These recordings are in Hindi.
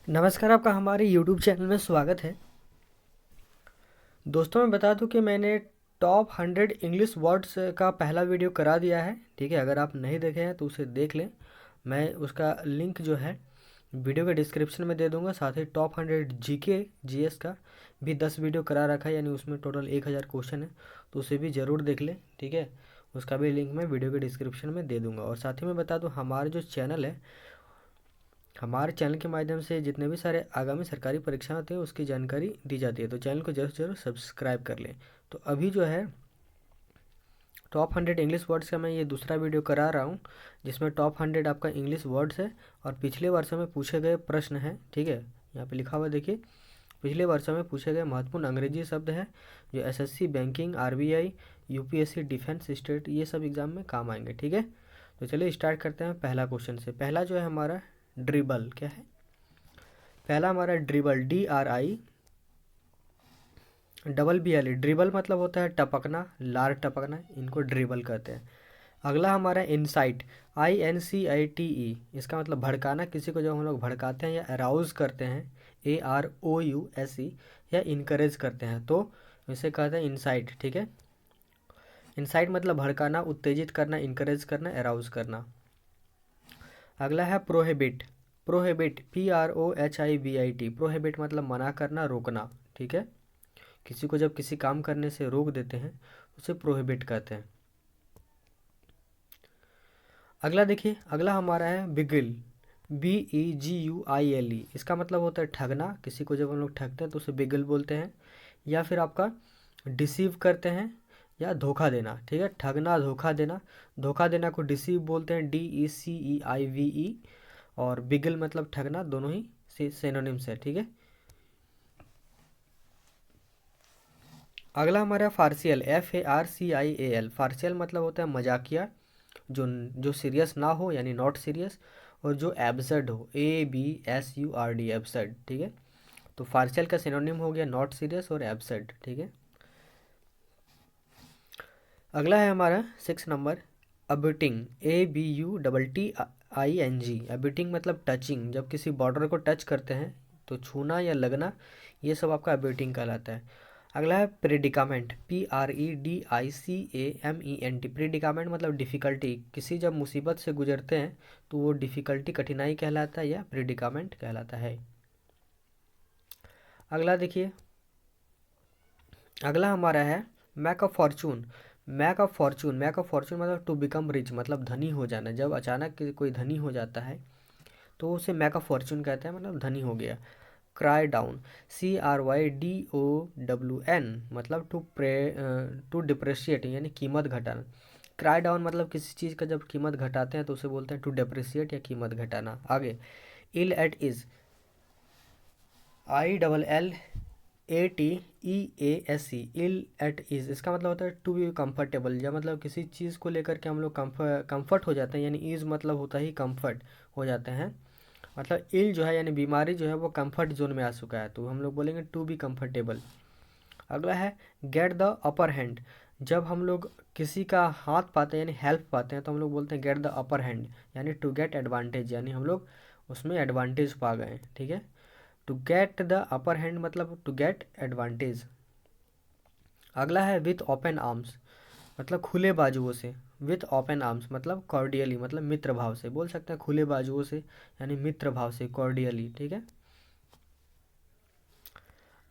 नमस्कार, आपका हमारे यूट्यूब चैनल में स्वागत है। दोस्तों, मैं बता दूं कि मैंने टॉप 100 इंग्लिश वर्ड्स का पहला वीडियो करा दिया है। ठीक है, अगर आप नहीं देखे हैं तो उसे देख लें। मैं उसका लिंक जो है वीडियो के डिस्क्रिप्शन में दे दूंगा। साथ ही टॉप 100 जीके जीएस का भी 10 वीडियो करा रखा है, यानी उसमें टोटल 1000 क्वेश्चन है, तो उसे भी ज़रूर देख लें। ठीक है, उसका भी लिंक मैं वीडियो के डिस्क्रिप्शन में दे दूँगा। और साथ ही मैं बता दूँ, हमारा जो चैनल है, हमारे चैनल के माध्यम से जितने भी सारे आगामी सरकारी परीक्षाएं होती हैं उसकी जानकारी दी जाती है, तो चैनल को जरूर जरूर सब्सक्राइब कर लें। तो अभी जो है टॉप 100 इंग्लिश वर्ड्स का मैं ये दूसरा वीडियो करा रहा हूँ, जिसमें टॉप 100 आपका इंग्लिश वर्ड्स है और पिछले वर्षों में पूछे गए प्रश्न हैं। ठीक है, यहाँ पे लिखा हुआ देखिए, पिछले वर्षों में पूछे गए महत्वपूर्ण अंग्रेजी शब्द हैं जो SSC, banking, RBI, UPSC, defence, state, ये सब एग्जाम में काम आएंगे। ठीक है, तो चलिए स्टार्ट करते हैं पहला क्वेश्चन से। पहला जो है हमारा ड्रिबल क्या है। पहला हमारा ड्रिबल, DRIBBLE। ड्रिबल मतलब होता है टपकना, लार टपकना, इनको ड्रिबल कहते हैं। अगला हमारा इंसाइट, INCITE। इसका मतलब भड़काना, किसी को जब हम लोग भड़काते हैं या अराउज करते हैं, AROUSE, या इनकरेज करते हैं तो इसे कहते हैं इंसाइट। ठीक है, इंसाइट मतलब भड़काना, उत्तेजित करना, इनकरेज करना, अराउज करना। अगला है प्रोहिबिट। Prohibit, PROHIBIT। प्रोहिबिट मतलब मना करना, रोकना। ठीक है, किसी को जब किसी काम करने से रोक देते हैं उसे प्रोहिबिट कहते हैं। अगला देखिए, अगला हमारा है बिगिल, BEGUILE। इसका मतलब होता है ठगना, किसी को जब हम लोग ठगते हैं तो उसे बिगिल बोलते हैं। या फिर आपका डिसीव करते हैं या धोखा देना। ठीक है, ठगना, धोखा देना। धोखा देना को डिसीव बोलते हैं, DECEIVE। और बिगिल मतलब ठगना, दोनों ही सिनोनिम्स है। ठीक है, अगला हमारा फार्सियल, FARCIAL। फार्सियल मतलब होता है मजाकिया, जो जो सीरियस ना हो यानी नॉट सीरियस, और जो एब्सर्ड हो, ABSURD, एब्सर्ड। ठीक है, तो फार्सियल का सिनोनिम हो गया नॉट सीरियस और एब्सर्ड। ठीक है, अगला है हमारा 6 नंबर, अबिटिंग, ABUTTING। अबिटिंग मतलब टचिंग, जब किसी बॉर्डर को टच करते हैं तो छूना या लगना, ये सब आपका अबिटिंग कहलाता है। अगला है प्रेडिकामेंट, PREDICAMENT। प्रेडिकामेंट मतलब डिफ़िकल्टी, किसी जब मुसीबत से गुजरते हैं तो वो डिफ़िकल्टी, कठिनाई कहलाता है या प्रेडिकामेंट कहलाता है। अगला देखिए, अगला हमारा है make of fortune. Make of fortune, make of fortune मतलब टू बिकम रिच, मतलब धनी हो जाना। जब अचानक कोई धनी हो जाता है तो उसे मैक ऑफ फॉर्चून कहते हैं, मतलब धनी हो गया। क्राई डाउन, CRYDOWN, मतलब टू डिप्रेशिएट यानी कीमत घटाना। क्राई डाउन मतलब किसी चीज़ का जब कीमत घटाते हैं तो उसे बोलते हैं टू डिप्रेशिएट या कीमत घटाना। आगे, ill at ease, ILLATEASE, ill at ease. इसका मतलब होता है टू बी कंफर्टेबल, या मतलब किसी चीज़ को लेकर के हम लोग कंफर्ट हो जाते हैं, यानी इज मतलब होता ही कंफर्ट हो जाते हैं। मतलब इल जो है यानी बीमारी जो है वो कंफर्ट जोन में आ चुका है, तो हम लोग बोलेंगे टू बी कंफर्टेबल। अगला है गेट द अपर हैंड। जब हम लोग किसी का हाथ पाते हैं यानी हेल्प पाते हैं तो हम लोग बोलते हैं गेट द अपर हैंड, यानी टू गेट एडवांटेज, यानी हम लोग उसमें एडवांटेज पा गए। ठीक है, to get the upper hand मतलब टू गेट एडवांटेज। अगला है विथ ओपन आर्म्स, मतलब खुले बाजुओं से। विथ ओपन आर्म्स मतलब कॉर्डियली, मतलब मित्र भाव से, बोल सकते हैं खुले बाजुओं से यानी मित्र भाव से, कॉर्डियली। ठीक है,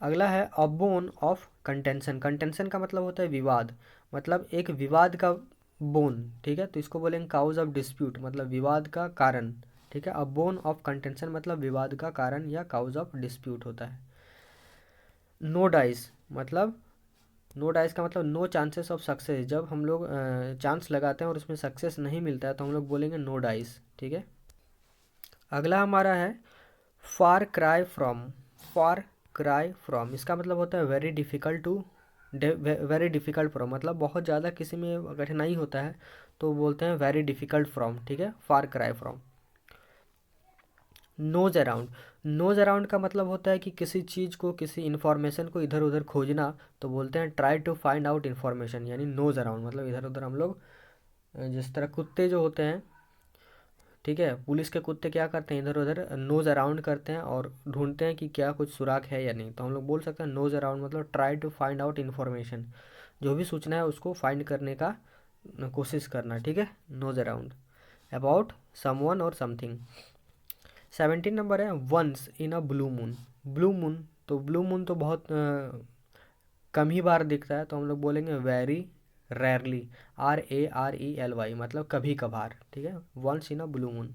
अगला है अ बोन ऑफ कंटेंशन। कंटेंशन का मतलब होता है विवाद, मतलब एक विवाद का बोन। ठीक है, तो इसको बोलेंगे काउज ऑफ डिस्प्यूट, मतलब विवाद का कारण। ठीक है, अ बोन ऑफ कंटेंशन मतलब विवाद का कारण या काउज ऑफ डिस्प्यूट होता है। नो डाइस, मतलब नो डाइस का मतलब नो चांसेस ऑफ सक्सेस। जब हम लोग चांस लगाते हैं और उसमें सक्सेस नहीं मिलता है तो हम लोग बोलेंगे नो डाइस। ठीक है, अगला हमारा है far cry from. Far cry from, इसका मतलब होता है very difficult to, very difficult from, मतलब बहुत ज़्यादा किसी में कठिनाई होता है तो बोलते हैं वेरी डिफ़िकल्ट फ्रॉम। ठीक है, far cry from. Nose around, nose around का मतलब होता है कि किसी चीज़ को, किसी इन्फॉर्मेशन को इधर उधर खोजना, तो बोलते हैं try to find out information, यानी नोज अराउंड मतलब इधर उधर हम लोग जिस तरह कुत्ते जो होते हैं, ठीक है, पुलिस के कुत्ते क्या करते हैं, इधर उधर नोज अराउंड करते हैं और ढूंढते हैं कि क्या कुछ सुराग है या नहीं। तो हम लोग बोल सकते हैं नोज अराउंड मतलब try to find out information, जो भी सूचना है उसको फाइंड करने का कोशिश करना, ठीक है, नोज अराउंड अबाउट समवन और समथिंग। 17 नंबर है once in a blue moon. Blue moon, तो ब्लू मून तो बहुत कम ही बार दिखता है, तो हम लोग बोलेंगे वेरी रेयरली, RARELY मतलब कभी कभार, ठीक है, once in a blue moon.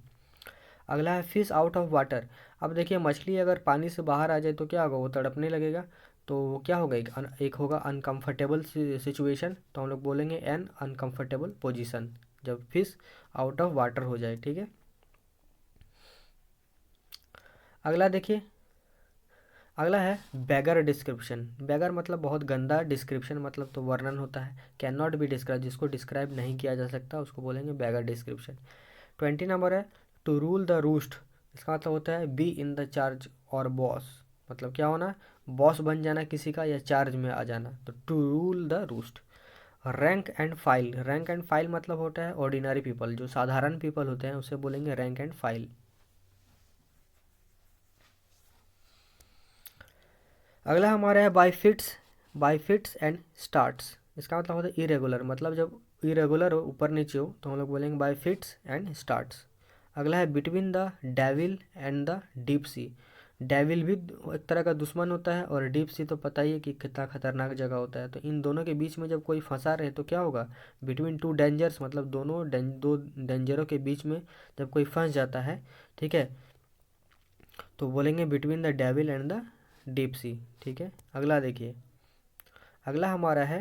अगला है फिश आउट ऑफ वाटर। अब देखिए मछली अगर पानी से बाहर आ जाए तो क्या होगा, वो तड़पने लगेगा, तो क्या होगा, एक होगा अनकंफर्टेबल सिचुएशन, तो हम लोग बोलेंगे एन अनकंफर्टेबल पोजीशन, जब फिश आउट ऑफ वाटर हो जाए, ठीक है। अगला देखिए, अगला है बेगर डिस्क्रिप्शन। बेगर मतलब बहुत गंदा, डिस्क्रिप्शन मतलब तो वर्णन होता है, कैन नॉट बी डिस्क्राइब, जिसको डिस्क्राइब नहीं किया जा सकता उसको बोलेंगे बेगर डिस्क्रिप्शन। 20 नंबर है टू रूल द रूस्ट। इसका मतलब होता है बी इन द चार्ज और बॉस, मतलब क्या होना, बॉस बन जाना किसी का या चार्ज में आ जाना, तो to rule the roost. Rank and file. Rank and file मतलब होता है ऑर्डिनरी पीपल, जो साधारण पीपल होते हैं उसे बोलेंगे रैंक एंड फाइल। अगला हमारा है बाई फिट्स एंड स्टार्ट्स। इसका मतलब होता है इरेगुलर, मतलब जब इरेगुलर हो, ऊपर नीचे हो, तो हम लोग बोलेंगे बाई फिट्स एंड स्टार्ट्स। अगला है between the devil and the deep sea. Devil भी एक तरह का दुश्मन होता है और डीप सी तो पता ही है कि कितना खतरनाक जगह होता है, तो इन दोनों के बीच में जब कोई फंसा रहे तो क्या होगा, बिटवीन टू डेंजर्स मतलब दो डेंजरों के बीच में जब कोई फंस जाता है, ठीक है, तो बोलेंगे between the devil and the deep sea, ठीक है। अगला देखिए, अगला हमारा है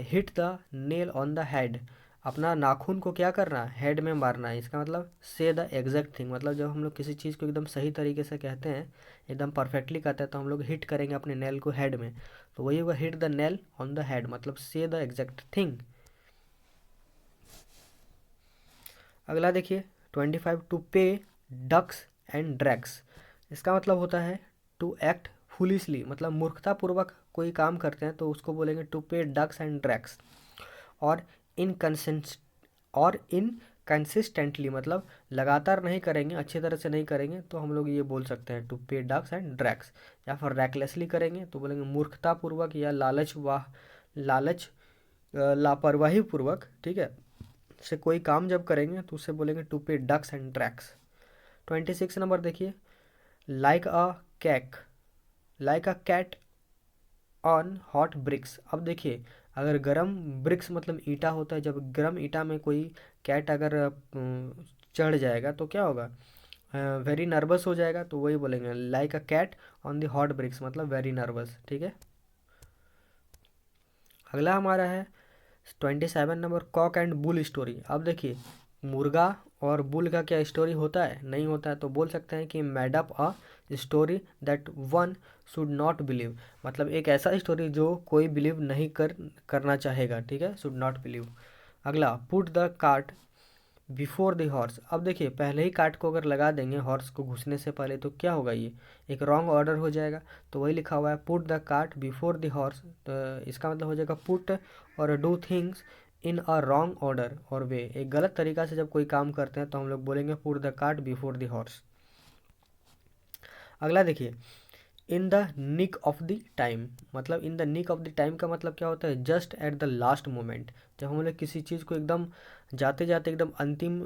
hit the nail on the head. अपना नाखून को क्या करना, हेड में मारना है। इसका मतलब से द एग्जैक्ट थिंग, मतलब जब हम लोग किसी चीज़ को एकदम सही तरीके से कहते हैं, एकदम परफेक्टली कहते हैं, तो हम लोग हिट करेंगे अपने नेल को हेड में, तो वही होगा hit the nail on the head, मतलब से द एग्जैक्ट थिंग। अगला देखिए 25 to pay ducks and drags. इसका मतलब होता है टू एक्ट फुलिशली, मतलब मूर्खतापूर्वक कोई काम करते हैं तो उसको बोलेंगे to pay ducks and drags. और इनकन्सिस्ट और इनकन्सिस्टेंटली मतलब लगातार नहीं करेंगे, अच्छी तरह से नहीं करेंगे, तो हम लोग ये बोल सकते हैं to pay ducks and drags. या फिर रैकलेसली करेंगे तो बोलेंगे मूर्खतापूर्वक या लालच लापरवाही पूर्वक, ठीक है, से कोई काम जब करेंगे तो उससे बोलेंगे to pay ducks and drakes. 26 number देखिए, like a cat like a cat on hot bricks. अब देखिए अगर गरम ब्रिक्स मतलब ईंटा होता है, जब गरम ईंटा में कोई कैट अगर चढ़ जाएगा तो क्या होगा, वेरी नर्वस हो जाएगा, तो वही बोलेंगे like a cat on the hot bricks मतलब वेरी नर्वस, ठीक है। अगला हमारा है 27 number cock and bull story. अब देखिए मुर्गा और बुल का क्या स्टोरी होता है, नहीं होता है, तो बोल सकते हैं कि made up a story that one should not believe, मतलब एक ऐसा स्टोरी जो कोई बिलीव नहीं करना चाहेगा, ठीक है, शुड नॉट बिलीव। अगला put the cart before the horse. अब देखिए पहले ही कार्ट को अगर लगा देंगे हॉर्स को घुसने से पहले तो क्या होगा, ये एक रॉन्ग ऑर्डर हो जाएगा, तो वही लिखा हुआ है put the cart before the horse, तो इसका मतलब हो जाएगा पुट और do things in a wrong order और वे, एक गलत तरीका से जब कोई काम करते हैं तो हम लोग बोलेंगे put the cart before the horse. अगला देखिए in the nick of the time, मतलब in the nick of the time का मतलब क्या होता है, just at the last moment, जब हम लोग किसी चीज़ को एकदम जाते जाते एकदम अंतिम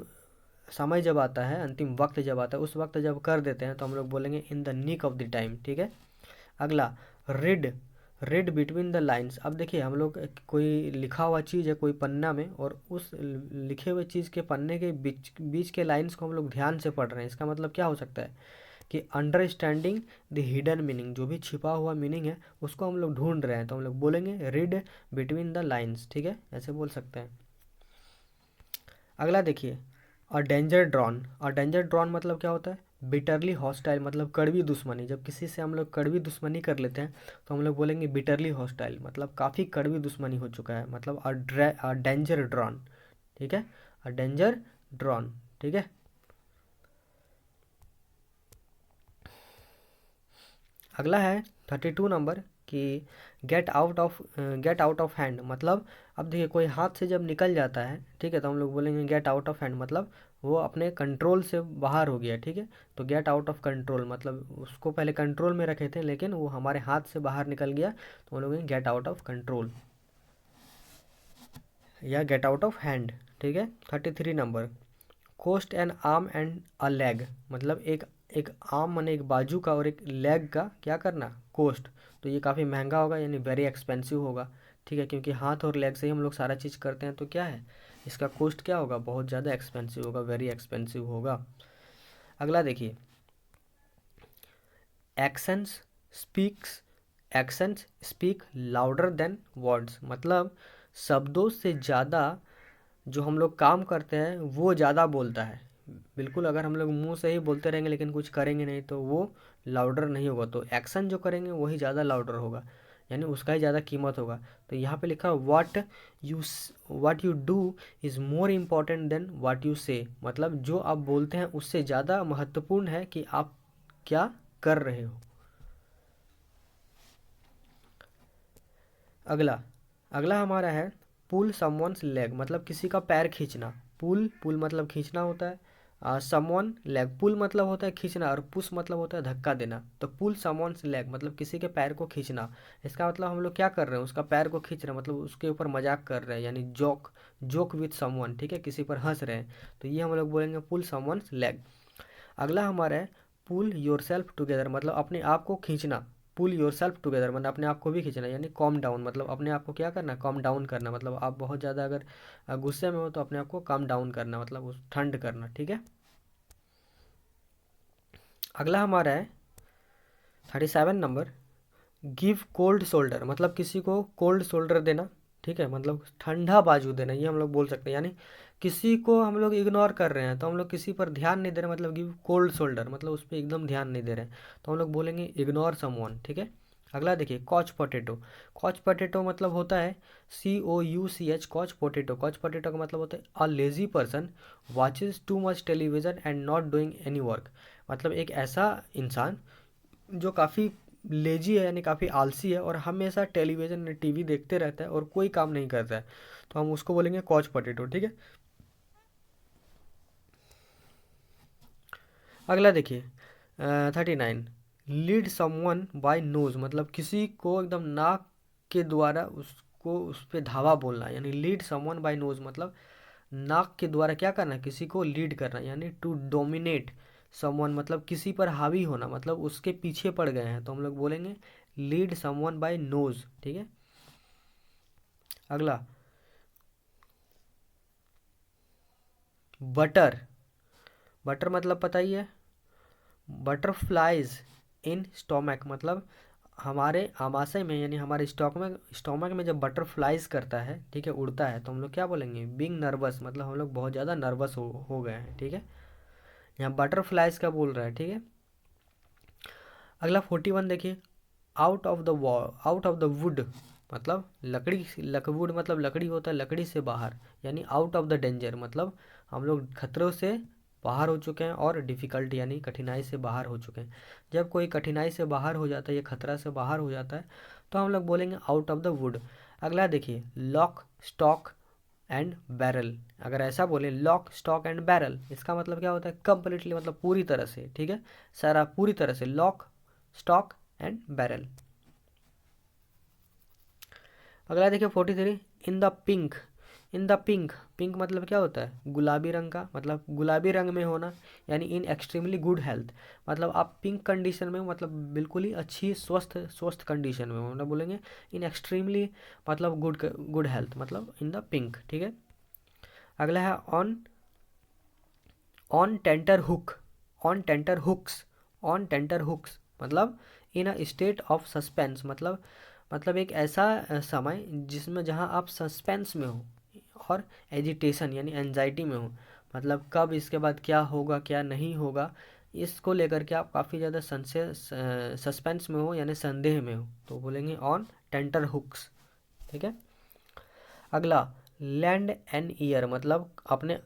समय जब आता है, अंतिम वक्त जब आता है, उस वक्त जब कर देते हैं तो हम लोग बोलेंगे in the nick of the time, ठीक है। अगला read read between the lines. अब देखिए हम लोग कोई लिखा हुआ चीज़ है कोई पन्ना में, और उस लिखे हुए चीज़ के पन्ने के बीच बीच के लाइन्स को हम लोग ध्यान से पढ़ रहे हैं। इसका मतलब क्या हो सकता है कि अंडरस्टैंडिंग द हिडन मीनिंग, जो भी छिपा हुआ मीनिंग है उसको हम लोग ढूंढ रहे हैं, तो हम लोग बोलेंगे रीड बिटवीन द लाइन्स, ठीक है, ऐसे बोल सकते हैं। अगला देखिए अ डेंजर ड्रॉन मतलब क्या होता है, बिटरली हॉस्टाइल मतलब कड़वी दुश्मनी, जब किसी से हम लोग कड़वी दुश्मनी कर लेते हैं तो हम लोग बोलेंगे बिटरली हॉस्टाइल, मतलब काफ़ी कड़वी दुश्मनी हो चुका है, मतलब अ डेंजर ड्रॉन, ठीक है, अ डेंजर ड्रॉन, ठीक है। अगला है 32 नंबर कि गेट आउट ऑफ हैंड, मतलब अब देखिए कोई हाथ से जब निकल जाता है, ठीक है, तो हम लोग बोलेंगे गेट आउट ऑफ हैंड, मतलब वो अपने कंट्रोल से बाहर हो गया, ठीक है। तो गेट आउट ऑफ कंट्रोल मतलब उसको पहले कंट्रोल में रखे थे लेकिन वो हमारे हाथ से बाहर निकल गया, तो हम लोग गेट आउट ऑफ कंट्रोल या गेट आउट ऑफ हैंड, ठीक है। 33 number, cost an arm and a leg मतलब एक एक आर्म माने एक बाजू का और एक लेग का क्या करना, कोस्ट। तो ये काफ़ी महंगा होगा यानी वेरी एक्सपेंसिव होगा, ठीक है, क्योंकि हाथ और लेग से ही हम लोग सारा चीज़ करते हैं, तो क्या है इसका कोस्ट क्या होगा, बहुत ज़्यादा एक्सपेंसिव होगा, वेरी एक्सपेंसिव होगा। अगला देखिए, actions speaks actions speak louder than words मतलब शब्दों से ज़्यादा जो हम लोग काम करते हैं वो ज़्यादा बोलता है। बिल्कुल, अगर हम लोग मुंह से ही बोलते रहेंगे लेकिन कुछ करेंगे नहीं तो वो लाउडर नहीं होगा, तो एक्शन जो करेंगे वही ज़्यादा लाउडर होगा, यानी उसका ही ज़्यादा कीमत होगा। तो यहाँ पे लिखा you what you do is more important than what you से मतलब जो आप बोलते हैं उससे ज़्यादा महत्वपूर्ण है कि आप क्या कर रहे हो। अगला अगला हमारा है पुल समवन्स लेग मतलब किसी का पैर खींचना। पुल पुल मतलब खींचना होता है, समवन लेग पुल मतलब होता है खींचना और पुश मतलब होता है धक्का देना। तो पुल समवन्स लेग मतलब किसी के पैर को खींचना, इसका मतलब हम लोग क्या कर रहे हैं, उसका पैर को खींच रहे हैं, मतलब उसके ऊपर मजाक कर रहे हैं, यानी जोक जोक विथ समवन, ठीक है, किसी पर हंस रहे हैं, तो ये हम लोग बोलेंगे पुल समवन्स लेग। अगला हमारा है पुल योर सेल्फ टुगेदर मतलब अपने आप को खींचना। पुल योर सेल्फ टुगेदर मतलब अपने आप को भी खींचना, यानी कॉम डाउन मतलब अपने आप को क्या करना, कॉम डाउन करना, मतलब आप बहुत ज़्यादा अगर गुस्से में हो तो अपने आप को कॉम डाउन करना मतलब उस ठंड करना, ठीक है। अगला हमारा है 37 नंबर, गिव कोल्ड शोल्डर मतलब किसी को कोल्ड शोल्डर देना, ठीक है, मतलब ठंडा बाजू देना, ये हम लोग बोल सकते हैं, यानी किसी को हम लोग इग्नोर कर रहे हैं तो हम लोग किसी पर ध्यान नहीं दे रहे, मतलब गिव कोल्ड शोल्डर मतलब उस पर एकदम ध्यान नहीं दे रहे हैं, तो हम लोग बोलेंगे इग्नोर समवन, ठीक है। अगला देखिए कॉच पोटैटो। कॉच पोटैटो मतलब होता है COUCH, कॉच पोटैटो। कॉच पोटैटो का मतलब होता है a lazy person watches too much television and not doing any work मतलब एक ऐसा इंसान जो काफ़ी लेजी है यानी काफ़ी आलसी है और हमेशा टेलीविज़न टीवी देखते रहता है और कोई काम नहीं करता है, तो हम उसको बोलेंगे कॉच पोटैटो, ठीक है। अगला देखिए 39, लीड समवन बाय नोज मतलब किसी को एकदम नाक के द्वारा उसको उस पर धावा बोलना, यानी लीड समवन बाय नोज मतलब नाक के द्वारा क्या करना, किसी को लीड करना, यानी टू डोमिनेट समवन मतलब किसी पर हावी होना, मतलब उसके पीछे पड़ गए हैं, तो हम लोग बोलेंगे लीड समवन बाय नोज, ठीक है। अगला बटर। बटर मतलब पता ही है, बटरफ्लाइज इन स्टोमक मतलब हमारे आमाशय में यानी हमारे स्टोमक में जब बटरफ्लाइज करता है, ठीक है, उड़ता है, तो हम लोग क्या बोलेंगे बीइंग नर्वस मतलब हम लोग बहुत ज़्यादा नर्वस हो गए हैं, ठीक है। यहाँ बटरफ्लाइज का बोल रहा है, ठीक है। अगला 41 देखिए, आउट ऑफ द वुड मतलब लकड़ी, वुड मतलब लकड़ी होता है, लकड़ी से बाहर, यानी आउट ऑफ द डेंजर मतलब हम लोग खतरों से बाहर हो चुके हैं और डिफ़िकल्ट यानी कठिनाई से बाहर हो चुके हैं। जब कोई कठिनाई से बाहर हो जाता है या खतरा से बाहर हो जाता है तो हम लोग बोलेंगे आउट ऑफ द वुड। अगला देखिए लॉक स्टॉक एंड बैरल, अगर ऐसा बोले लॉक स्टॉक एंड बैरल इसका मतलब क्या होता है, कंप्लीटली मतलब पूरी तरह से, ठीक है, सारा पूरी तरह से, लॉक स्टॉक एंड बैरल। अगला देखिए 43, इन the pink. In the pink, pink मतलब क्या होता है, गुलाबी रंग का, मतलब गुलाबी रंग में होना, यानी इन एक्सट्रीमली गुड हेल्थ मतलब आप पिंक कंडीशन में मतलब बिल्कुल ही अच्छी स्वस्थ स्वस्थ कंडीशन में हो, मतलब बोलेंगे इन एक्सट्रीमली मतलब गुड हेल्थ मतलब इन द पिंक, ठीक है। अगला है on on tenter hook. On tenter hooks on tenter hooks मतलब in a state of suspense मतलब एक ऐसा समय जिसमें जहां आप सस्पेंस में हो और एजिटेशन यानी एंजाइटी में हो, मतलब कब इसके बाद क्या होगा क्या नहीं होगा इसको लेकर के आप काफ़ी ज़्यादा संशय सस्पेंस में हो यानी संदेह में हो, तो बोलेंगे ऑन टेंटर हुक्स, ठीक है। अगला लैंड एन ईयर मतलब अपने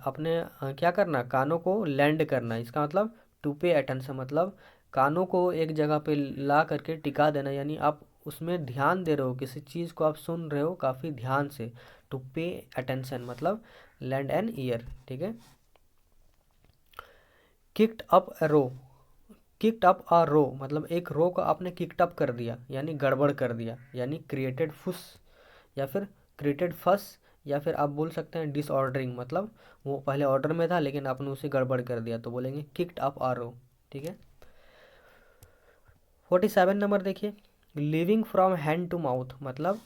अपने क्या करना, कानों को लैंड करना, इसका मतलब टू पे अटेंशन मतलब कानों को एक जगह पे ला करके टिका देना, यानी आप उसमें ध्यान दे रहे हो, किसी चीज़ को आप सुन रहे हो काफ़ी ध्यान से, टू पे अटेंशन मतलब लैंड एन ईयर, ठीक है। Kicked up a row, kicked up a row मतलब एक रो को आपने किक्ड अप कर दिया यानी गड़बड़ कर दिया, यानी क्रिएटेड फुस या फिर क्रिएटेड फस, या फिर आप बोल सकते हैं डिसऑर्डरिंग, मतलब वो पहले ऑर्डर में था लेकिन आपने उसे गड़बड़ कर दिया, तो बोलेंगे किक्ड अप अ रो। ठीक है। 47 नंबर देखिए, living from hand to mouth मतलब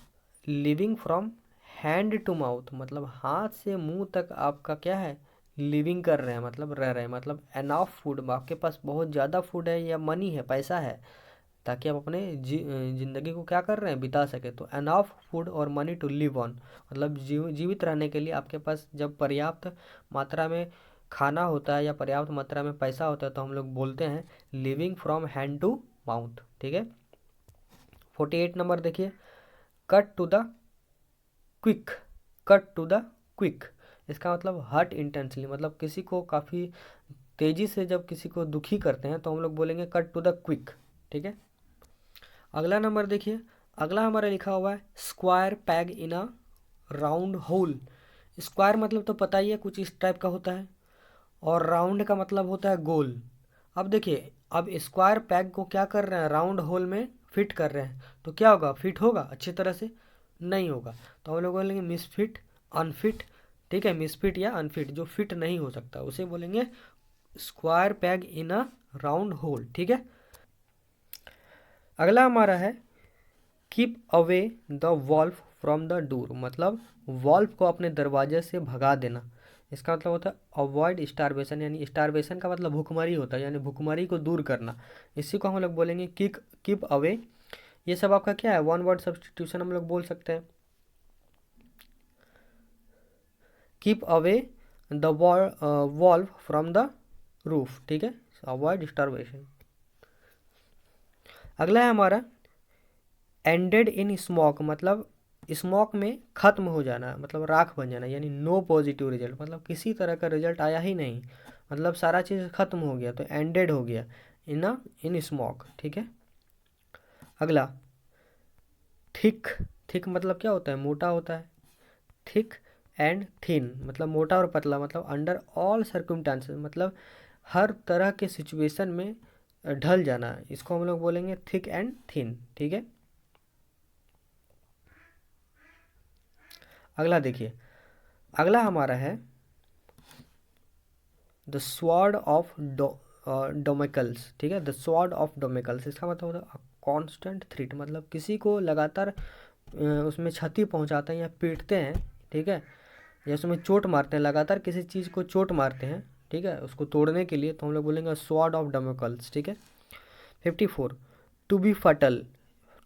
living from hand to mouth मतलब हाथ से मुंह तक आपका क्या है, लिविंग कर रहे हैं मतलब रह रहे हैं, मतलब एनाफ फूड, आपके पास बहुत ज़्यादा फूड है या मनी है, पैसा है, ताकि आप अपने ज़िंदगी को क्या कर रहे हैं, बिता सके। तो एनाफ फूड और मनी टू लिव ऑन मतलब जीवित रहने के लिए आपके पास जब पर्याप्त मात्रा में खाना होता है या पर्याप्त मात्रा में पैसा होता है तो हम लोग बोलते हैं living from hand to mouth. ठीक है। 48 नंबर देखिए, cut to the quick, cut to the quick इसका मतलब हर्ट इंटेंसली, मतलब किसी को काफ़ी तेज़ी से जब किसी को दुखी करते हैं तो हम लोग बोलेंगे कट टू द क्विक। ठीक है। अगला नंबर देखिए, अगला हमारा लिखा हुआ है square peg in a round whole. Square मतलब तो पता ही है, कुछ इस टाइप का होता है, और राउंड का मतलब होता है गोल। अब देखिए, अब स्क्वायर पैग को क्या कर रहे हैं, राउंड होल में फिट कर रहे हैं, तो क्या होगा, फिट होगा अच्छी तरह से, नहीं होगा, तो हम लोग बोलेंगे मिसफिट, अनफिट। ठीक है, मिसफिट या अनफिट, जो फिट नहीं हो सकता उसे बोलेंगे square peg in a round hole. ठीक है। अगला हमारा है keep away the wolf from the door मतलब वॉल्फ को अपने दरवाजे से भगा देना। इसका मतलब होता है अवॉइड स्टारवेशन, यानी स्टारवेशन का मतलब भूखमरी होता है, यानी भूखमरी को दूर करना। इसी को हम लोग बोलेंगे कीप अवे। ये सब आपका क्या है, वन वर्ड सब्सटीट्यूशन हम लोग बोल सकते हैं। Keep away the wolf from the roof. ठीक है, अवॉइड स्टारवेशन। अगला है हमारा एंडेड इन स्मोक मतलब स्मोक में ख़त्म हो जाना, मतलब राख बन जाना, यानी नो पॉजिटिव रिजल्ट मतलब किसी तरह का रिजल्ट आया ही नहीं, मतलब सारा चीज़ ख़त्म हो गया तो एंडेड हो गया इन स्मोक। ठीक है। अगला थिक, थिक मतलब क्या होता है, मोटा होता है। थिक एंड थिन मतलब मोटा और पतला, मतलब अंडर ऑल सर्कमस्टांसेस मतलब हर तरह के सिचुएशन में ढल जाना, इसको हम लोग बोलेंगे थिक एंड थिन। ठीक है। अगला देखिए, अगला हमारा है द स्वॉर्ड ऑफ डोमिकल्स। ठीक है, द स्वॉर्ड ऑफ डोमिकल्स इसका मतलब होता है कॉन्स्टेंट थ्रेट, मतलब किसी को लगातार उसमें क्षति पहुंचाते हैं या पीटते हैं। ठीक है, या उसमें चोट मारते हैं, लगातार किसी चीज़ को चोट मारते हैं, ठीक है, उसको तोड़ने के लिए, तो हम लोग बोलेंगे स्वॉर्ड ऑफ डोमिकल्स। ठीक है। 54 to be fatal,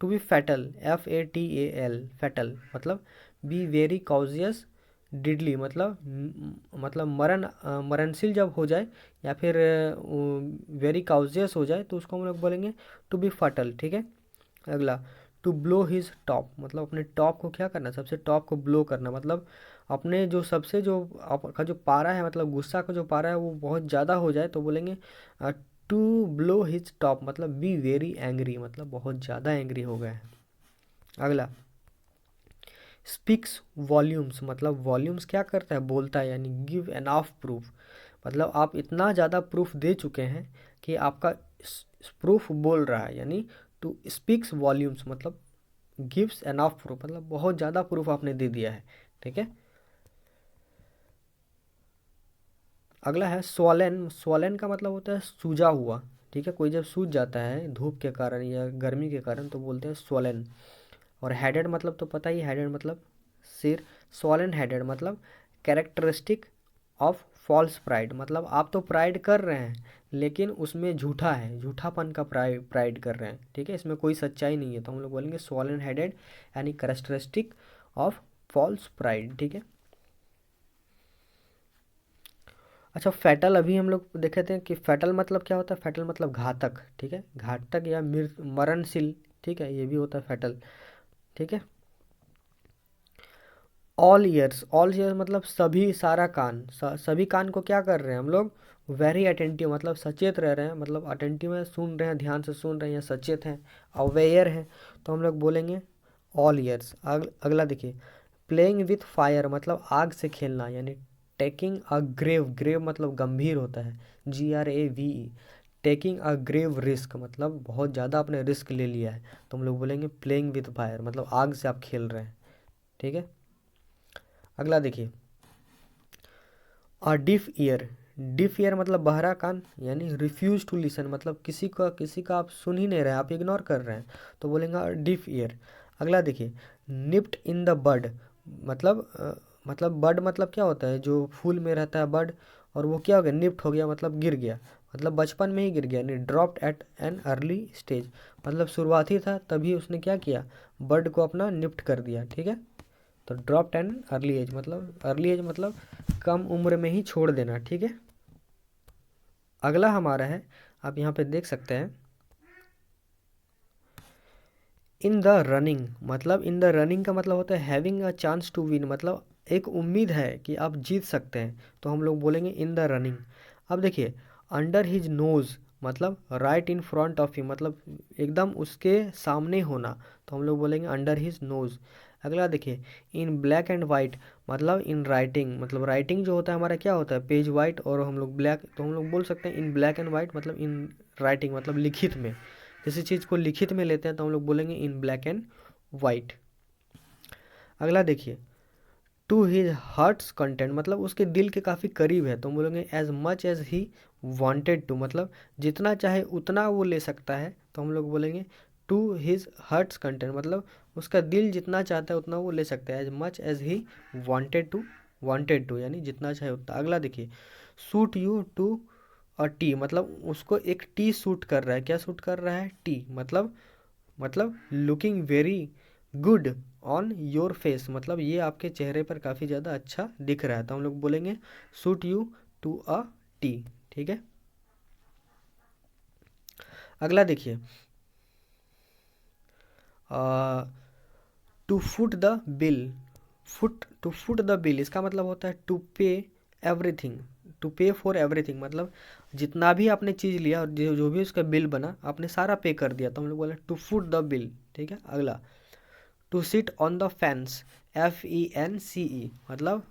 to be fatal FATAL fatal मतलब बी वेरी कॉजियस डिडली मतलब मरणशील जब हो जाए या फिर वेरी काउजियस हो जाए तो उसको हम लोग बोलेंगे टू बी फटल। ठीक है। अगला टू ब्लो हिज टॉप मतलब अपने टॉप को क्या करना, सबसे टॉप को ब्लो करना, मतलब अपने जो सबसे जो आपका जो पारा है, मतलब गुस्सा का जो पारा है वो बहुत ज़्यादा हो जाए तो बोलेंगे टू ब्लो हिज टॉप मतलब बी वेरी एंग्री, मतलब बहुत ज़्यादा एंग्री हो गए हैं। अगला स्पीक्स वॉल्यूम्स मतलब वॉल्यूम्स क्या करता है, बोलता है, यानी गिव एनफ प्रूफ मतलब आप इतना ज़्यादा प्रूफ दे चुके हैं कि आपका प्रूफ बोल रहा है, यानी टू स्पीक्स वॉल्यूम्स मतलब गिव्स एनफ प्रूफ मतलब बहुत ज़्यादा प्रूफ आपने दे दिया है। ठीक है। अगला है स्वॉलन, स्वॉलन का मतलब होता है सूजा हुआ। ठीक है, कोई जब सूज जाता है धूप के कारण या गर्मी के कारण तो बोलते हैं स्वॉलन। और हेडेड मतलब तो पता ही, हेडेड मतलब सिर, स्वॉलन हेडेड मतलब कैरेक्टरिस्टिक ऑफ फॉल्स प्राइड मतलब आप तो प्राइड कर रहे हैं लेकिन उसमें झूठा है, झूठापन का प्राइड कर रहे हैं। ठीक है, इसमें कोई सच्चाई नहीं है, तो हम लोग बोलेंगे स्वॉलन हेडेड यानी कैरेक्टरिस्टिक ऑफ फॉल्स प्राइड। ठीक है। अच्छा, फैटल अभी हम लोग देखे थे कि फैटल मतलब क्या होता है, फैटल मतलब घातक। ठीक है, घातक या मरणशील। ठीक है, ये भी होता है फैटल। ठीक है। ऑल ईयर्स, ऑल ईयर्स मतलब सभी, सारा कान, सभी कान को क्या कर रहे हैं हम लोग, वेरी अटेंटिव मतलब सचेत रह रहे हैं, मतलब अटेंटिव है, सुन रहे हैं, ध्यान से सुन रहे हैं या सचेत हैं, अवेयर है, तो हम लोग बोलेंगे ऑल ईयर्स। अगला देखिए, प्लेइंग विथ फायर मतलब आग से खेलना, यानी टेकिंग अ ग्रेव, ग्रेव मतलब गंभीर होता है, GRAVE, taking a grave risk मतलब बहुत ज़्यादा आपने रिस्क ले लिया है, तो हम लोग बोलेंगे प्लेइंग विद फायर मतलब आग से आप खेल रहे हैं, ठीक है। अगला देखिए, अ डिफ ईयर, डिफ ईयर मतलब बहरा कान, यानी रिफ्यूज टू लिसन मतलब किसी का आप सुन ही नहीं रहे हैं, आप इग्नोर कर रहे हैं, तो बोलेंगे डिफ ईयर। अगला देखिए, निप्ट इन द बड मतलब मतलब बड मतलब क्या होता है, जो फूल में रहता है बड, और वो क्या हो गया, निप्ट हो गया मतलब गिर गया, मतलब बचपन में ही गिर गया, यानी dropped at an early stage मतलब शुरुआती था तभी उसने क्या किया, बर्ड को अपना निप्ट कर दिया, ठीक है। तो ड्रॉप्ड एन अर्ली एज मतलब अर्ली एज मतलब कम उम्र में ही छोड़ देना, ठीक है। अगला हमारा है, आप यहाँ पे देख सकते हैं, इन द रनिंग मतलब इन द रनिंग का मतलब होता है having a chance to win मतलब एक उम्मीद है कि आप जीत सकते हैं, तो हम लोग बोलेंगे इन द रनिंग। अब देखिए, अंडर हिज नोज मतलब right in front of him मतलब एकदम उसके सामने होना, तो हम लोग बोलेंगे अंडर हिज नोज। अगला देखिए, इन ब्लैक एंड वाइट मतलब इन राइटिंग मतलब राइटिंग जो होता है हमारा क्या होता है, पेज वाइट और हम लोग ब्लैक, तो हम लोग बोल सकते हैं इन ब्लैक एंड वाइट मतलब इन राइटिंग मतलब लिखित में, किसी चीज़ को लिखित में लेते हैं तो हम लोग बोलेंगे इन ब्लैक एंड वाइट। अगला देखिए, टू हिज हार्ट्स कंटेंट मतलब उसके दिल के काफ़ी करीब है, तो हम बोलेंगे as much as he wanted to मतलब जितना चाहे उतना वो ले सकता है, तो हम लोग बोलेंगे टू हिज हार्ट्स कंटेंट मतलब उसका दिल जितना चाहता है उतना वो ले सकता है, as much as he wanted to यानी जितना चाहे उतना। अगला देखिए, suit you to a tee मतलब उसको एक टी सूट कर रहा है, क्या सूट कर रहा है, टी मतलब looking very good on your face मतलब ये आपके चेहरे पर काफ़ी ज़्यादा अच्छा दिख रहा है, तो हम लोग बोलेंगे suit you to a tee, ठीक है। अगला देखिए, to foot the bill, to foot the bill इसका मतलब होता है to pay everything, to pay for everything मतलब जितना भी आपने चीज़ लिया और जो भी उसका बिल बना आपने सारा पे कर दिया, तो हम लोग बोले टू फुट द बिल, ठीक है। अगला, to sit on the fence, FENCE मतलब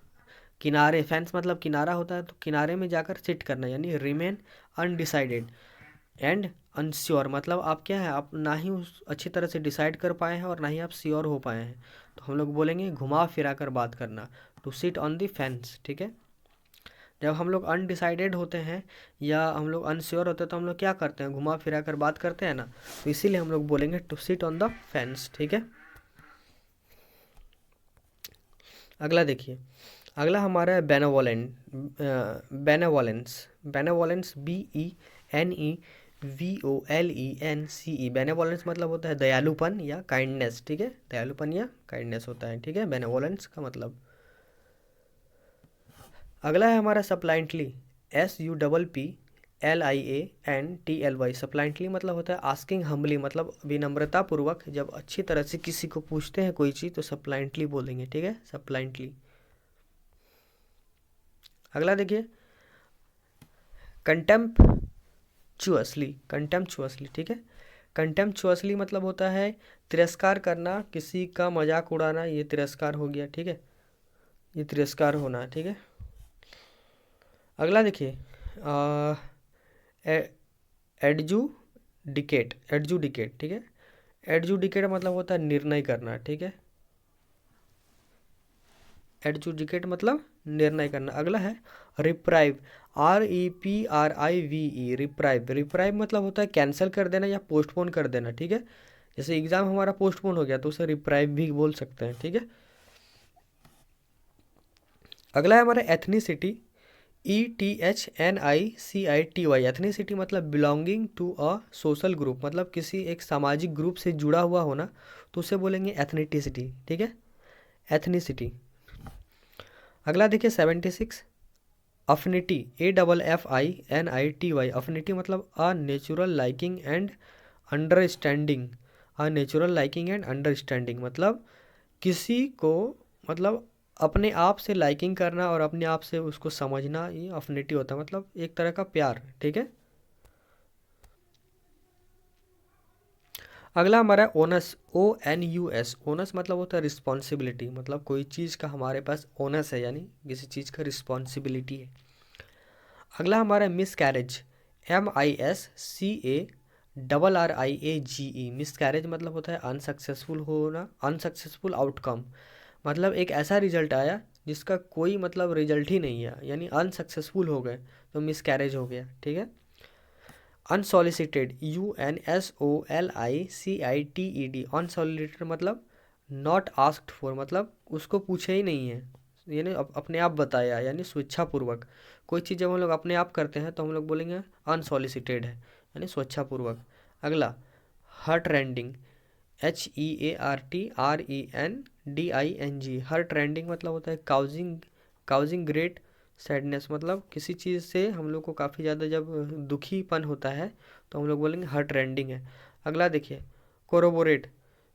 किनारे, फेंस मतलब किनारा होता है, तो किनारे में जाकर सिट करना यानी रिमेन अनडिसाइडेड एंड अनश्योर मतलब आप क्या है, आप ना ही उस अच्छी तरह से डिसाइड कर पाए हैं और ना ही आप श्योर हो पाए हैं, तो हम लोग बोलेंगे घुमा फिरा कर बात करना, to sit on the fence, ठीक है। जब हम लोग अनडिसाइडेड होते हैं या हम लोग अनश्योर होते हैं तो हम लोग क्या करते हैं, घुमा फिरा कर बात करते हैं ना, तो इसीलिए हम लोग बोलेंगे to sit on the fence, ठीक है। अगला देखिए, अगला हमारा है बेनेवोलेंस, बेनेवोलेंस BENEVOLENCE, बेनेवोलेंस मतलब होता है दयालुपन या काइंडनेस, ठीक है, दयालुपन या काइंडनेस होता है, ठीक है, बेनेवोलेंस का मतलब। अगला है हमारा सप्लाइंटली, SUPPLIANTLY, सप्लाइंटली मतलब होता है आस्किंग हम्बली मतलब विनम्रता पूर्वक जब अच्छी तरह से किसी को पूछते हैं कोई चीज़ तो सप्लाइंटली बोलेंगे, ठीक है, सप्लाइंटली। अगला देखिए, कंटेम्पचुअसली, ठीक है, कंटेम्पचुअसली मतलब होता है तिरस्कार करना, किसी का मजाक उड़ाना, ये तिरस्कार हो गया, ठीक है, ये तिरस्कार होना, ठीक है। अगला देखिए, एडजुडिकेट, ठीक है, एडजुडिकेट मतलब होता है निर्णय करना, ठीक है, एडजुडिकेट मतलब निर्णय करना। अगला है रिप्राइव, REPRIVE, रिप्राइव, रिप्राइव मतलब होता है कैंसिल कर देना या पोस्टपोन कर देना, ठीक है, जैसे एग्ज़ाम हमारा पोस्टपोन हो गया तो उसे रिप्राइव भी बोल सकते हैं, ठीक है। अगला है हमारा एथनिसिटी, ETHNICITY, एथनिसिटी मतलब belonging to a social group मतलब किसी एक सामाजिक ग्रुप से जुड़ा हुआ होना, तो उसे बोलेंगे एथनिटिसिटी, ठीक है, एथनिसिटी। अगला देखिए 76, अफिनिटी, AFFINITY, अफिनिटी मतलब a natural liking and understanding, a natural liking and understanding मतलब किसी को मतलब अपने आप से लाइकिंग करना और अपने आप से उसको समझना, ये अफिनिटी होता है मतलब एक तरह का प्यार, ठीक है। अगला हमारा ओनस, ONUS। ओनस मतलब होता है रिस्पॉन्सिबिलिटी, मतलब कोई चीज़ का हमारे पास ओनस है, यानी किसी चीज़ का रिस्पॉन्सिबिलिटी है। अगला हमारा miss carriage, MISCARRIAGE। Miss carriage मतलब होता है अनसक्सेसफुल होना, अनसक्सेसफुल आउटकम, मतलब एक ऐसा रिजल्ट आया जिसका कोई मतलब रिजल्ट ही नहीं है, यानी अनसक्सेसफुल हो गए तो मिस कैरेज हो गया, ठीक है। Unsolicited, UNSOLICITED। अनसॉलिसिटेड मतलब नॉट आस्क्ड फॉर, मतलब उसको पूछे ही नहीं है, यानी अपने आप बताया, यानी स्वेच्छापूर्वक। कोई चीज़ जब हम लोग अपने आप करते हैं तो हम लोग बोलेंगे अनसॉलिसिटेड है, यानी स्वेच्छापूर्वक। अगला heart rending, HEARTRENDING। Heart rending मतलब होता है काउजिंग, काउजिंग ग्रेट सैडनेस, मतलब किसी चीज़ से हम लोग को काफ़ी ज़्यादा जब दुखीपन होता है तो हम लोग बोलेंगे हर्ट रेंडिंग है। अगला देखिए कोरोबोरेट,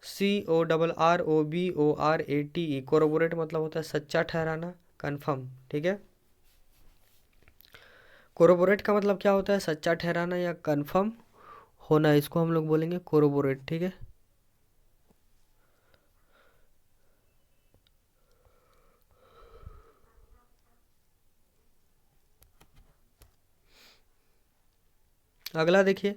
CORROBORATE। कोरोबोरेट मतलब होता है सच्चा ठहराना, कन्फर्म, ठीक है। कोरोबोरेट का मतलब क्या होता है, सच्चा ठहराना या कन्फर्म होना, इसको हम लोग बोलेंगे कोरोबोरेट, ठीक है। अगला देखिए,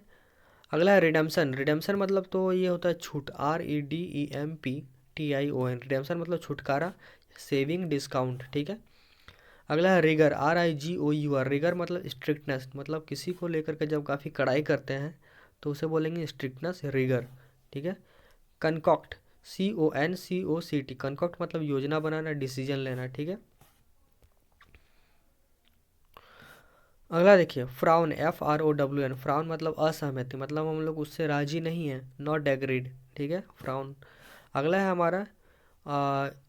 अगला है रिडेम्पशन। रिडेम्पशन मतलब तो ये होता है छूट, REDEMPTION। रिडेम्पशन मतलब छुटकारा, सेविंग, डिस्काउंट, ठीक है। अगला है रिगर, RIGOUR। रिगर मतलब स्ट्रिक्टनेस, मतलब किसी को लेकर के जब काफ़ी कड़ाई करते हैं तो उसे बोलेंगे स्ट्रिक्टनेस, रिगर, ठीक है। कंकॉक्ट, CONCOCT। कंकॉक्ट मतलब योजना बनाना, डिसीजन लेना, ठीक है। अगला देखिए फ्राउन, FROWN। फ्राउन मतलब असहमति, मतलब हम लोग उससे राजी नहीं हैं, नॉट एग्रीड, ठीक है, फ्राउन। अगला है हमारा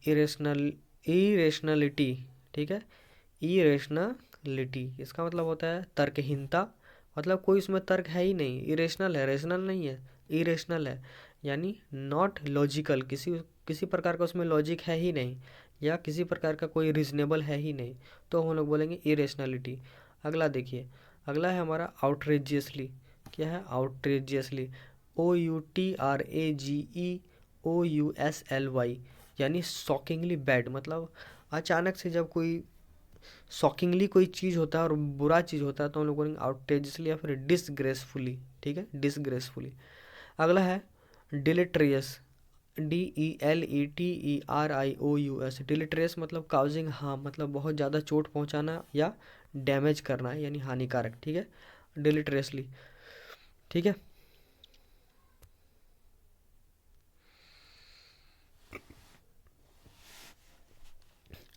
इरेशनल, इरेशनलिटी, ठीक है। इरेशनलिटी इसका मतलब होता है तर्कहीनता, मतलब कोई उसमें तर्क है ही नहीं, इरेशनल है, रेशनल नहीं है, इरेशनल है, यानी नॉट लॉजिकल, किसी किसी प्रकार का उसमें लॉजिक है ही नहीं, या किसी प्रकार का कोई रीजनेबल है ही नहीं, तो हम लोग बोलेंगे इरेशनलिटी। अगला देखिए, अगला है हमारा आउटरेजियसली। क्या है आउटरेजियसली, OUTRAGEOUSLY, यानी शॉकिंगली बैड, मतलब अचानक से जब कोई शॉकिंगली कोई चीज़ होता है और बुरा चीज़ होता है तो हम लोग बोलेंगे आउटरेजियसली या फिर डिसग्रेसफुली, ठीक है, डिसग्रेसफुली। अगला है डिलेट्रियस, DELETERIOUS। डिलेट्रियस मतलब काउजिंग हार्म, मतलब बहुत ज़्यादा चोट पहुंचाना या डैमेज करना, यानी हानिकारक, ठीक है, डिलेट्रियसली, ठीक है।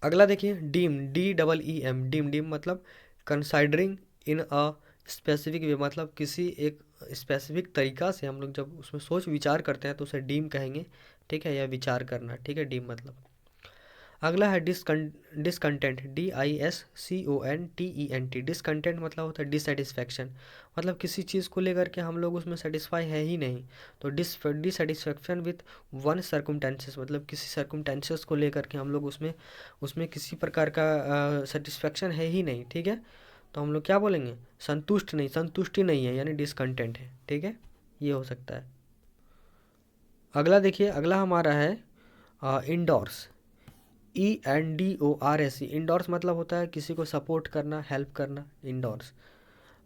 अगला देखिए डीम, DEEM। डीम, डीम मतलब कंसाइडरिंग इन अ स्पेसिफिक वे, मतलब किसी एक स्पेसिफिक तरीका से हम लोग जब उसमें सोच विचार करते हैं तो उसे डीम कहेंगे, ठीक है, या विचार करना, ठीक है, डीम मतलब। अगला है डिसकंटेंट, DISCONTENT। डिसकंटेंट मतलब होता है डिससेटिस्फैक्शन, मतलब किसी चीज़ को लेकर के हम लोग उसमें सेटिस्फाई है ही नहीं, तो डिससेटिस्फैक्शन विथ वन सर्कमटेंसेस, मतलब किसी सर्कमटेंसेस को लेकर के हम लोग उसमें उसमें किसी प्रकार का सेटिस्फैक्शन है ही नहीं, ठीक है, तो हम लोग क्या बोलेंगे संतुष्ट नहीं, संतुष्टि नहीं है, यानी डिसकंटेंट है, ठीक है, ये हो सकता है। अगला देखिए, अगला हमारा है इंडोर्स, ENDORS। इंडोर्स मतलब होता है किसी को सपोर्ट करना, हेल्प करना, इंडोर्स।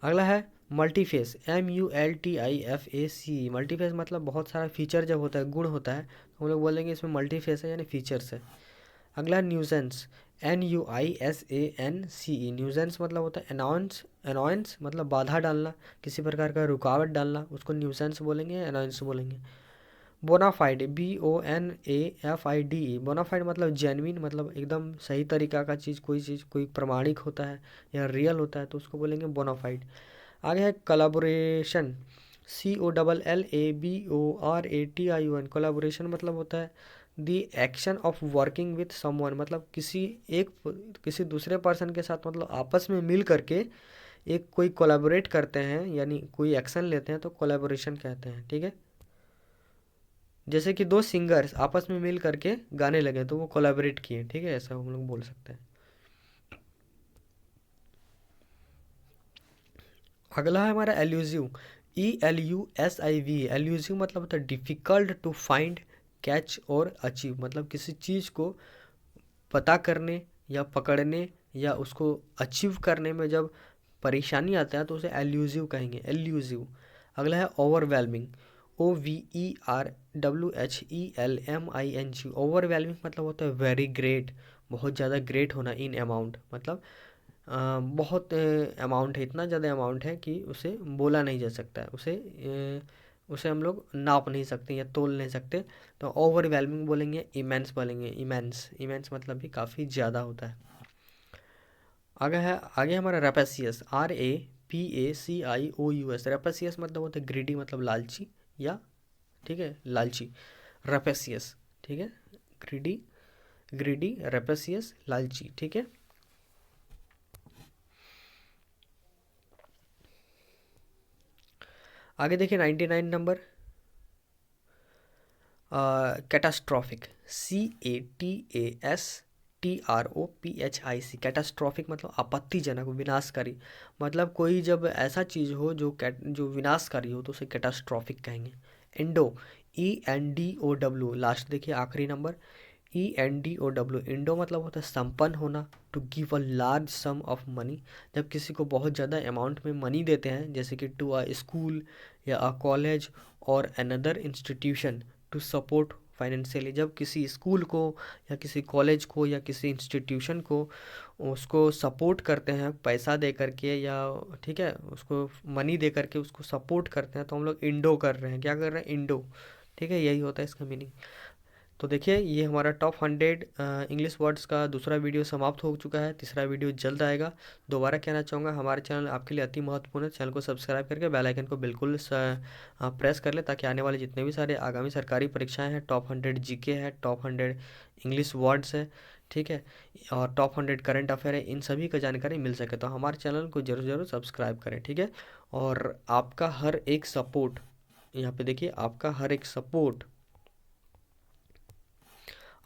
अगला है मल्टीफेस, MULTIFAC। मल्टीफेस मतलब बहुत सारा फीचर जब होता है, गुण होता है, तो हम लोग बोलेंगे इसमें मल्टीफेस है, यानी फीचर्स है। अगला न्यूजेंस, NUISANCE। न्यूजेंस मतलब होता है अनाउंस, अनॉयंस मतलब बाधा डालना, किसी प्रकार का रुकावट डालना, उसको न्यूसेंस बोलेंगे, अनॉयंस बोलेंगे। Bona fide, BONAFIDE। बोनाफाइड मतलब जेन्युइन, मतलब एकदम सही तरीका का चीज़ कोई प्रमाणिक होता है या रियल होता है तो उसको बोलेंगे बोनाफाइड। आगे है कोलैबोरेशन, COLLABORATION। कोलैबोरेशन मतलब होता है the action of working with someone, मतलब किसी दूसरे पर्सन के साथ, मतलब आपस में मिल करके एक कोई कोलैबोरेट करते हैं, यानी कोई एक्शन लेते हैं तो कोलैबोरेशन कहते हैं, ठीक है। जैसे कि दो सिंगर्स आपस में मिल करके गाने लगे तो वो कोलैबोरेट किए, ठीक है, ऐसा हम लोग बोल सकते हैं। अगला है हमारा एल्यूजिव, ELUSIV, एल्यूसिव मतलब होता है डिफ़िकल्ट टू फाइंड, कैच और अचीव। मतलब किसी चीज़ को पता करने या पकड़ने या उसको अचीव करने में जब परेशानी आता है तो उसे एल्यूसिव कहेंगे, एल्यूसिव। अगला है ओवरवेलमिंग, OVERWHELMING। ओवरवेलमिंग मतलब होता है वेरी ग्रेट, बहुत ज़्यादा ग्रेट होना, इन अमाउंट मतलब बहुत अमाउंट है, इतना ज़्यादा अमाउंट है कि उसे बोला नहीं जा सकता है, उसे हम लोग नाप नहीं सकते या तोल नहीं सकते। तो ओवरवेलमिंग बोलेंगे, इमेंस बोलेंगे, इमेंस, इमेंस मतलब भी काफ़ी ज़्यादा होता है। आगे हमारा रेपेसियस, RAPACIOUS। रेपेसियस मतलब होता है ग्रीडी, मतलब लालची या, ठीक है, लालची, रेपेसियस, ठीक है, ग्रीडी, ग्रीडी, रेपेसियस, लालची, ठीक है। आगे देखिए 99 नंबर, कैटास्ट्रॉफिक, CATASTROPHIC। कैटास्ट्रॉफिक मतलब आपत्तिजनक, विनाशकारी। मतलब कोई जब ऐसा चीज़ हो जो विनाशकारी हो तो उसे कैटास्ट्रॉफिक कहेंगे। इंडो, ENDOW, लास्ट देखिए आखिरी नंबर, ENDOW। इंडो मतलब होता है संपन्न होना, to give a large sum of money. जब किसी को बहुत ज़्यादा अमाउंट में मनी देते हैं, जैसे कि टू अ स्कूल या अ कॉलेज और another institution to support financially. जब किसी स्कूल को या किसी कॉलेज को या किसी इंस्टीट्यूशन को उसको सपोर्ट करते हैं पैसा दे करके, या ठीक है उसको मनी दे करके उसको सपोर्ट करते हैं, तो हम लोग इंडो कर रहे हैं, क्या कर रहे हैं, इंडो, ठीक है, यही होता है इसका मीनिंग। तो देखिए ये हमारा टॉप 100 इंग्लिश वर्ड्स का दूसरा वीडियो समाप्त हो चुका है, तीसरा वीडियो जल्द आएगा। दोबारा कहना चाहूँगा हमारे चैनल आपके लिए अति महत्वपूर्ण है, चैनल को सब्सक्राइब करके बेल आइकन को बिल्कुल प्रेस कर ले, ताकि आने वाले जितने भी सारे आगामी सरकारी परीक्षाएं हैं, टॉप 100 जीके है, टॉप 100 इंग्लिश वर्ड्स है, ठीक है, और टॉप 100 करंट अफेयर है, इन सभी का जानकारी मिल सके तो हमारे चैनल को जरूर जरूर सब्सक्राइब करें, ठीक है। और आपका हर एक सपोर्ट, यहाँ पे देखिए आपका हर एक सपोर्ट,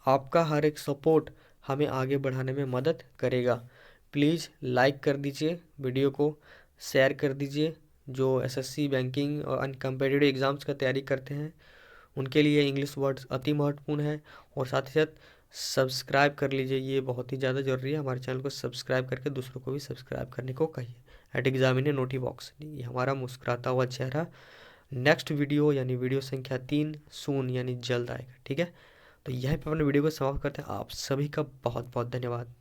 आपका हर एक सपोर्ट हमें आगे बढ़ाने में मदद करेगा। प्लीज़ लाइक कर दीजिए वीडियो को, शेयर कर दीजिए। जो एसएससी बैंकिंग और अन्य कम्पिटिटिव एग्ज़ाम्स का तैयारी करते हैं उनके लिए इंग्लिश वर्ड्स अति महत्वपूर्ण है। और साथ ही साथ सब्सक्राइब कर लीजिए, ये बहुत ही ज़्यादा ज़रूरी है। हमारे चैनल को सब्सक्राइब करके दूसरों को भी सब्सक्राइब करने को कहिए। एट एग्जामिने नोटी बॉक्स, ये हमारा मुस्कुराता हुआ चेहरा। नेक्स्ट वीडियो यानी वीडियो संख्या 3 सून यानी जल्द आएगा, ठीक है। तो यहीं पर अपने वीडियो को समाप्त करते हैं। आप सभी का बहुत बहुत धन्यवाद।